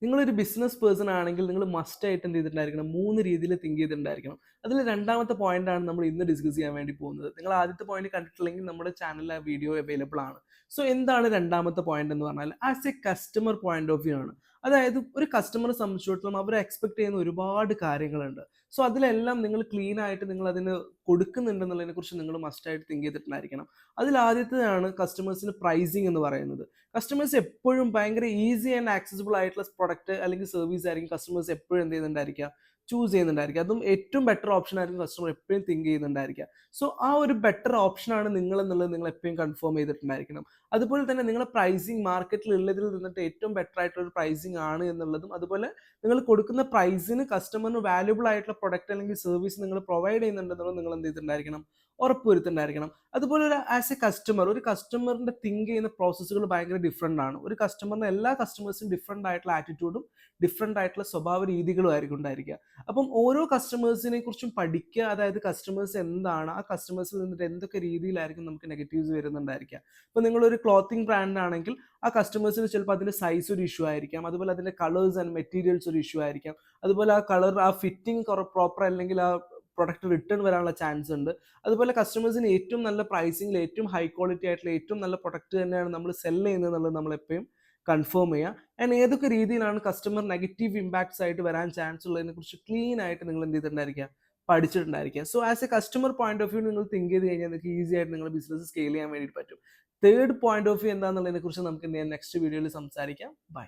നിങ്ങളൊരു business person ആണെങ്കിൽ നിങ്ങൾ മസ്റ്റ് ആയിട്ട് എന്ത് ചെയ്തിട്ടുണ്ടായിരിക്കണം? 3 രീതിയിൽ തിങ്ക് ചെയ്തിട്ടുണ്ടായിരിക്കണം. അതിൽ രണ്ടാമത്തെ പോയിന്റാണ് നമ്മൾ ഇന്ന് ഡിസ്കസ് ചെയ്യാൻ വേണ്ടി പോകുന്നത്. നിങ്ങൾ ആദ്യത്തെ പോയിന്റ് കണ്ടിട്ടില്ലെങ്കിൽ നമ്മുടെ ചാനലിൽ ആ വീഡിയോ അവൈലബിൾ ആണ്. സോ എന്താണ് രണ്ടാമത്തെ പോയിന്റ് എന്ന് പറഞ്ഞാൽ as a customer point of view ആണ്. അതായത് ഒരു കസ്റ്റമറെ സംബന്ധിച്ചിടത്തോളം അവർ എക്സ്പെക്ട് ചെയ്യുന്ന ഒരുപാട് കാര്യങ്ങളുണ്ട്. സോ അതിലെല്ലാം നിങ്ങൾ ക്ലീൻ ആയിട്ട് നിങ്ങൾ അതിന് കൊടുക്കുന്നുണ്ടെന്നുള്ളതിനെ കുറിച്ച് നിങ്ങൾ മസ്റ്റ് ആയിട്ട് തിങ്ക് ചെയ്തിട്ടുണ്ടായിരിക്കണം. അതിൽ ആദ്യത്തേതാണ് കസ്റ്റമേഴ്സിന് പ്രൈസിങ് എന്ന് പറയുന്നത്. കസ്റ്റമേഴ്സ് എപ്പോഴും ഭയങ്കര ഈസി ആൻഡ് ആക്സസിബിൾ ആയിട്ടുള്ള പ്രൊഡക്റ്റ് അല്ലെങ്കിൽ സർവീസ് ആയിരിക്കും കസ്റ്റമേഴ്സ് എപ്പോഴും എന്ത് ചെയ്യുന്നുണ്ടായിരിക്കുക, ചൂസ് ചെയ്യുന്നുണ്ടായിരിക്കുക. അതും ഏറ്റവും ബെറ്റർ ഓപ്ഷൻ ആയിരിക്കും കസ്റ്റമർ എപ്പോഴും തിങ്ക് ചെയ്യുന്നുണ്ടായിരിക്കുക. സോ ആ ഒരു ബെറ്റർ ഓപ്ഷനാണ് നിങ്ങൾ എന്നുള്ളത് നിങ്ങൾ എപ്പോഴും കൺഫേം ചെയ്തിട്ടുണ്ടായിരിക്കണം. അതുപോലെ തന്നെ നിങ്ങളുടെ പ്രൈസിങ് മാർക്കറ്റിൽ ഉള്ളതിൽ നിന്നിട്ട് ഏറ്റവും ബെറ്റർ ആയിട്ടുള്ള ഒരു പ്രൈസിങ് ആണ് എന്നുള്ളതും, അതുപോലെ നിങ്ങൾ കൊടുക്കുന്ന പ്രൈസിന് കസ്റ്റമറിന് വാല്യുബിൾ ആയിട്ടുള്ള പ്രൊഡക്റ്റ് അല്ലെങ്കിൽ സർവീസ് നിങ്ങൾ പ്രൊവൈഡ് ചെയ്യുന്നുണ്ടെന്നുള്ളത് നിങ്ങൾ എന്ത് ചെയ്തിട്ടുണ്ടായിരിക്കണം, ഉറപ്പുവരുത്തുന്നുണ്ടായിരിക്കണം. അതുപോലെ ഒരു ആസ് എ കസ്റ്റമർ, ഒരു കസ്റ്റമറിന്റെ തിങ്ക് ചെയ്യുന്ന പ്രോസസ്സുകൾ ഭയങ്കര ഡിഫറെന്റ് ആണ്. ഒരു കസ്റ്റമറിന് എല്ലാ കസ്റ്റമേഴ്സും ഡിഫറെന്റ് ആയിട്ടുള്ള ആറ്റിറ്റ്യൂഡും ഡിഫറെന്റ് ആയിട്ടുള്ള സ്വഭാവ രീതികളും ആയിരിക്കും ഉണ്ടായിരിക്കുക. അപ്പം ഓരോ കസ്റ്റമേഴ്സിനെ കുറിച്ചും പഠിക്കുക. അതായത് കസ്റ്റമേഴ്സ് എന്താണ്, ആ കസ്റ്റമേഴ്സിൽ നിന്നിട്ട് എന്തൊക്കെ രീതിയിലായിരിക്കും നമുക്ക് നെഗറ്റീവ്സ് വരുന്നുണ്ടായിരിക്കുക. ഇപ്പൊ നിങ്ങളൊരു ക്ലോത്തിങ് ബ്രാൻഡ് ആണെങ്കിൽ ആ കസ്റ്റമേഴ്സിന് ചിലപ്പോൾ അതിന്റെ സൈസ് ഒരു ഇഷ്യൂ ആയിരിക്കാം, അതുപോലെ അതിന്റെ കളേഴ്സ് ആൻഡ് മെറ്റീരിയൽസ് ഒരു ഇഷ്യൂ ആയിരിക്കാം, അതുപോലെ ആ കളർ ആ ഫിറ്റിംഗ് പ്രോപ്പർ അല്ലെങ്കിൽ ആ പ്രൊഡക്റ്റ് റിട്ടേൺ വരാനുള്ള ചാൻസ് ഉണ്ട്. അതുപോലെ കസ്റ്റമേഴ്സിന് ഏറ്റവും നല്ല പ്രൈസിംഗിൽ ഏറ്റവും ഹൈ ക്വാളിറ്റി ആയിട്ടുള്ള ഏറ്റവും നല്ല പ്രൊഡക്റ്റ് തന്നെയാണ് നമ്മൾ സെൽ ചെയ്യുന്നത് എന്നുള്ളത് നമ്മൾ എപ്പോഴും കൺഫേം ചെയ്യുക. ആൻഡ് ഏതൊക്കെ രീതിയിലാണ് കസ്റ്റമർ നെഗറ്റീവ് ഇമ്പാക്ട്സ് ആയിട്ട് വരാൻ ചാൻസ് ഉള്ളതിനെ കുറിച്ച് ക്ലീൻ ആയിട്ട് നിങ്ങൾ എന്ത് ചെയ്തിട്ടുണ്ടായിരിക്കുക, പഠിച്ചിട്ടുണ്ടായിരിക്കുക. So as a customer point of view നിങ്ങൾ തിങ്ക് ചെയ്ത് കഴിഞ്ഞാൽ നിങ്ങൾക്ക് ഈസി ആയിട്ട് നിങ്ങളുടെ ബിസിനസ് സ്കെയിൽ ചെയ്യാൻ വേണ്ടിയിട്ട് പറ്റും. തേർഡ് പോയിന്റ് ഓഫ് വ്യൂ എന്താണെന്നുള്ളതിനെ കുറിച്ച് നമുക്ക് നെക്സ്റ്റ് വീഡിയോയിൽ സംസാരിക്കാം. ബൈ.